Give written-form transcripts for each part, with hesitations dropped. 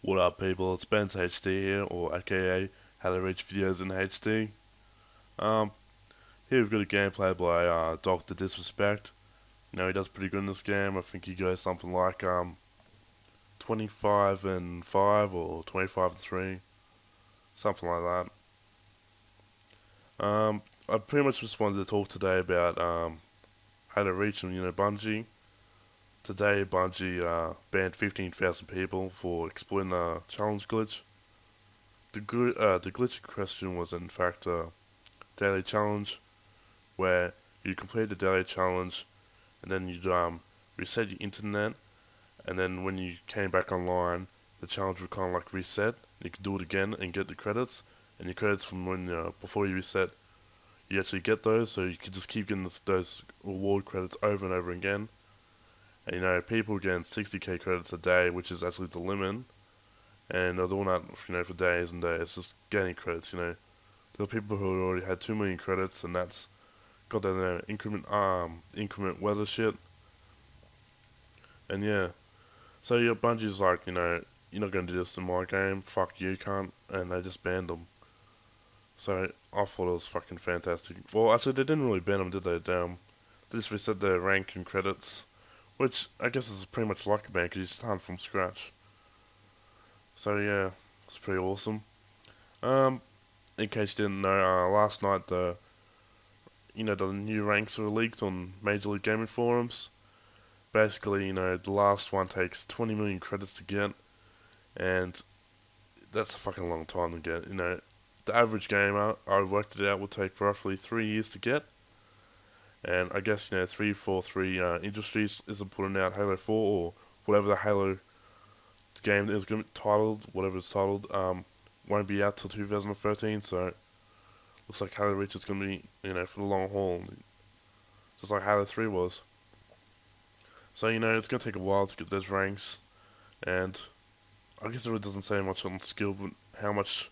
What up, people? It's Ben's HD here, or aka How to Reach Videos in HD. Um, Here we've got a gameplay by Doctor Disrespect. He does pretty good in this game. I think he goes something like 25 and 5 or 25 and 3, something like that. I pretty much just wanted to talk today about how to reach them. Bungie. Today, Bungie banned 15,000 people for exploiting a challenge glitch. The glitch in question was in fact a daily challenge where you complete the daily challenge and then you'd reset your internet, and then when you came back online, the challenge would kind of like reset. You could do it again and get the credits, and your credits from when before you reset, you actually get those, so you could just keep getting those reward credits over and over again. And people getting 60k credits a day, which is actually the limit, and they're doing that for days and days, just getting credits. There are people who already had 2 million credits, and that's got that increment weather shit. And yeah, so your Bungie's like, you're not gonna do this in my game. Fuck you, cunt. And they just banned them. So I thought it was fucking fantastic. Well, actually, they didn't really ban them, did they? They just reset their rank and credits, which I guess is pretty much like a ban because you start from scratch. So yeah, it's pretty awesome. Um, in case you didn't know, last night the new ranks were leaked on Major League Gaming forums. Basically, the last one takes 20 million credits to get, and that's a fucking long time to get. The average gamer, I worked it out, will take roughly 3 years to get. And I guess, 343 Industries isn't putting out Halo 4 or whatever the Halo game is going to be titled, whatever it's titled, won't be out till 2013, so looks like Halo Reach is going to be, for the long haul, just like Halo 3 was. So, it's going to take a while to get those ranks, and I guess it really doesn't say much on skill, but how much,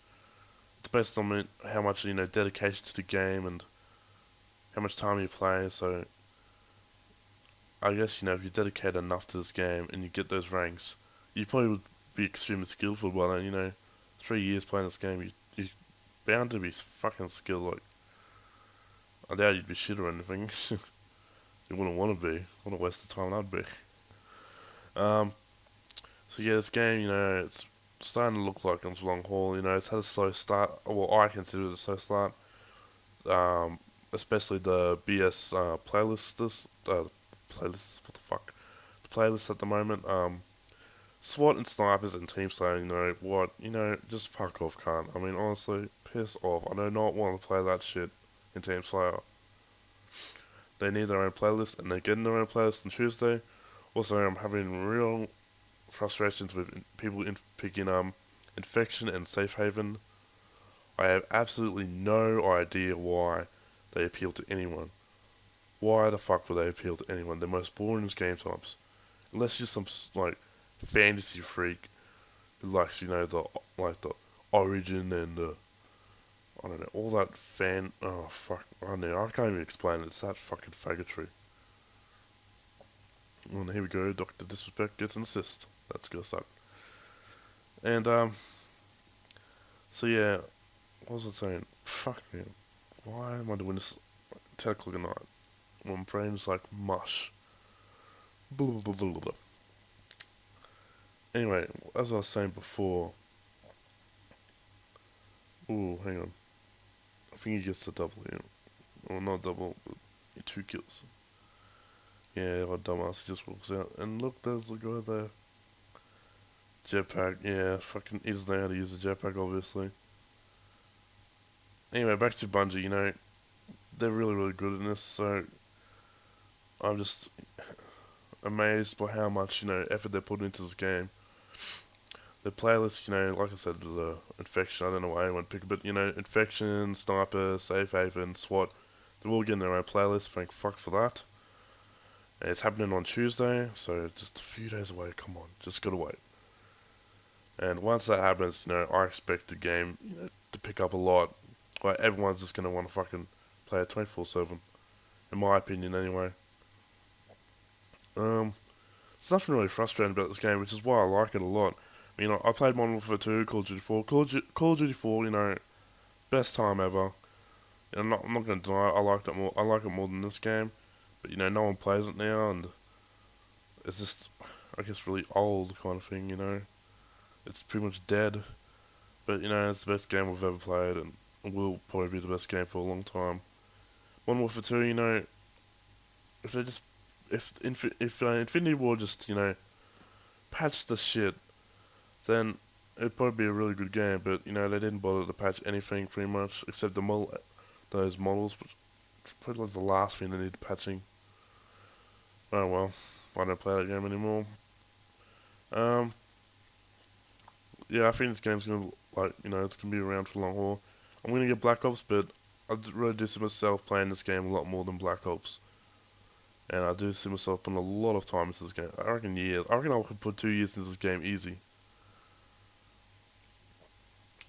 it's based on how much, dedication to the game and how much time you play, so I guess, if you dedicate enough to this game and you get those ranks, you probably would be extremely skillful by then, 3 years playing this game, you're bound to be fucking skilled, like, I doubt you'd be shit or anything. You wouldn't want to be. What a waste of time that'd be. Um, so yeah, this game, it's starting to look like it's a long haul. It's had a slow start. Well, I consider it a slow start. Especially the BS playlist. Playlists. What the fuck? The playlist at the moment. SWAT and snipers and team slayer. What? Just fuck off, cunt. I mean, honestly, piss off. I do not want to play that shit in team slayer. They need their own playlist, and they're getting their own playlist on Tuesday. Also, I'm having real frustrations with people picking Infection and Safe Haven. I have absolutely no idea why they appeal to anyone. Why the fuck would they appeal to anyone? They're most boring game types. Unless you're some like fantasy freak who likes the origin and I don't know, all that oh fuck, I don't know, I can't even explain it, it's that fucking faggotry. And here we go, Dr. Disrespect gets an assist. That's gonna suck. And, so yeah, what was I saying? Fuck me. Why am I doing this at 10 o'clock at night? My brain's like mush. Blah, blah, blah, blah, blah. Anyway, as I was saying before, ooh, hang on. I think he gets the double here. Well, not double, but 2 kills. Yeah, our dumbass just walks out. And look, there's the guy there. Jetpack, yeah, fucking, he doesn't know how to use a jetpack, obviously. Anyway, back to Bungie, they're really, really good in this, so I'm just amazed by how much, effort they're putting into this game. The playlist, like I said, the Infection, I don't know why anyone picked it, but, Infection, Sniper, Safe Haven, SWAT, they're all getting their own playlist, thank fuck for that. And it's happening on Tuesday, so just a few days away, come on, just gotta wait. And once that happens, I expect the game, to pick up a lot. Like, everyone's just gonna want to fucking play it 24/7. In my opinion, anyway. There's nothing really frustrating about this game, which is why I like it a lot. You know, I played Modern Warfare 2, Call of Duty 4. Call of Duty 4, you know, best time ever. I'm not gonna deny it, I liked it more. I like it more than this game, but you know, no one plays it now, and it's just, I guess, really old kind of thing. You know, it's pretty much dead. But you know, it's the best game I've ever played, and it will probably be the best game for a long time. Modern Warfare 2, you know, if they just, if Infinity War just, you know, patched the shit, then it'd probably be a really good game. But you know, they didn't bother to patch anything pretty much, except those models, which is probably like the last thing they need patching. Oh well, I don't play that game anymore. Um, yeah, I think this game's gonna, like, you know, it's gonna be around for a long haul. I'm gonna get Black Ops, but I really do see myself playing this game a lot more than Black Ops. And I do see myself putting a lot of time into this game. I reckon years. I reckon I could put 2 years into this game easy.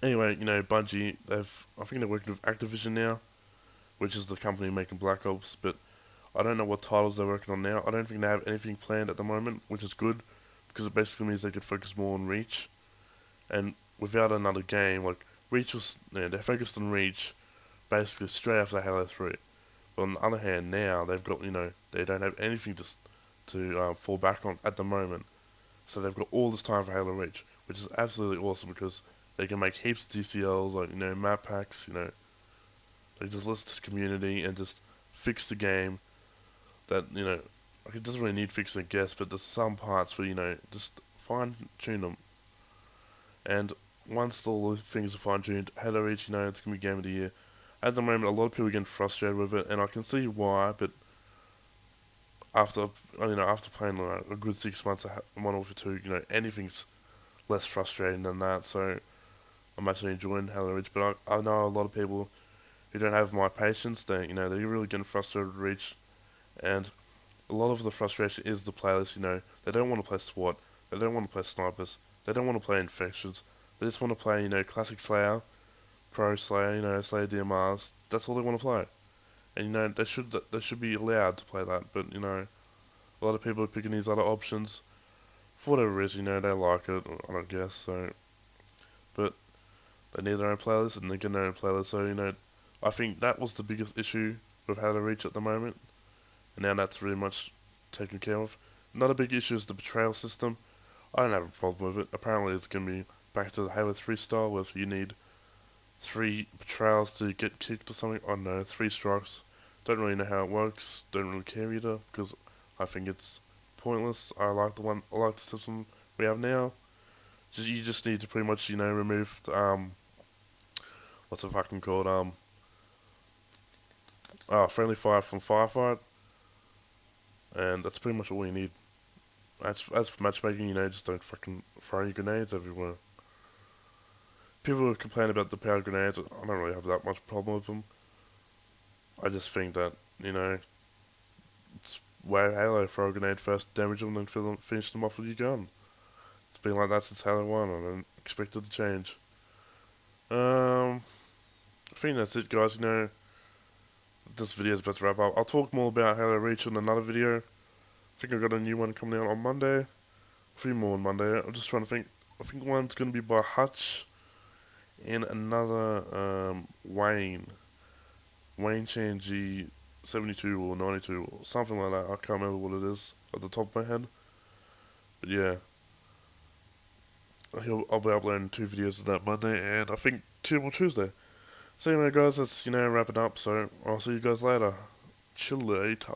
Anyway, you know, Bungie, I think they're working with Activision now, which is the company making Black Ops, but I don't know what titles they're working on now. I don't think they have anything planned at the moment, which is good, because it basically means they could focus more on Reach. And without another game, like, Reach was, you know, they focused on Reach basically straight after Halo 3. But on the other hand, now they've got, you know, they don't have anything to fall back on at the moment. So they've got all this time for Halo Reach, which is absolutely awesome because they can make heaps of DCLs, like, you know, map packs, you know. They just listen to the community and just fix the game that, you know, like, it doesn't really need fixing, I guess, but there's some parts where, you know, just fine tune them. And once all the things are fine tuned, Halo Reach, you know, it's gonna be game of the year. At the moment, a lot of people are getting frustrated with it, and I can see why. But after, you know, after playing like a good 6 months of Modern Warfare 2, you know, anything's less frustrating than that. So I'm actually enjoying Halo Reach. But I know a lot of people who don't have my patience. You know, they're really getting frustrated with Reach, and a lot of the frustration is the playlist. You know, they don't want to play SWAT, they don't want to play snipers, they don't want to play infections. They just want to play, you know, classic Slayer, Pro Slayer, you know, Slayer DMRs. That's all they want to play. And you know, they should be allowed to play that. But you know, a lot of people are picking these other options for whatever reason. You know, they like it, I don't guess. So, but they need their own playlist and they get their own playlist. So you know, I think that was the biggest issue with How to Reach at the moment, and now that's really much taken care of. Another big issue is the betrayal system. I don't have a problem with it. Apparently, it's gonna be back to the Halo 3 style, where you need 3 betrayals to get kicked or something. I don't know, 3 strikes. Don't really know how it works. Don't really care either because I think it's pointless. I like the system we have now. You just need to pretty much, you know, remove the, what's it fucking called, friendly fire from firefight, and that's pretty much all you need. As for matchmaking, you know, just don't fucking throw your grenades everywhere. People who complain about the power grenades, I don't really have that much problem with them. I just think that, you know, it's way Halo, throw a grenade first, damage them, then finish them off with your gun. It's been like that since Halo 1, I don't expect it to change. I think that's it, guys. You know, this video is about to wrap up. I'll talk more about Halo Reach in another video. I think I've got a new one coming out on Monday. A few more on Monday. I'm just trying to think. I think one's going to be by Hutch and another Wayne Chan G 72 or 92 or something like that. I can't remember what it is at the top of my head. But yeah, I'll be uploading 2 videos of that Monday and I think 2 more Tuesday. So anyway guys, that's, you know, wrapping up. So I'll see you guys later. Chill later.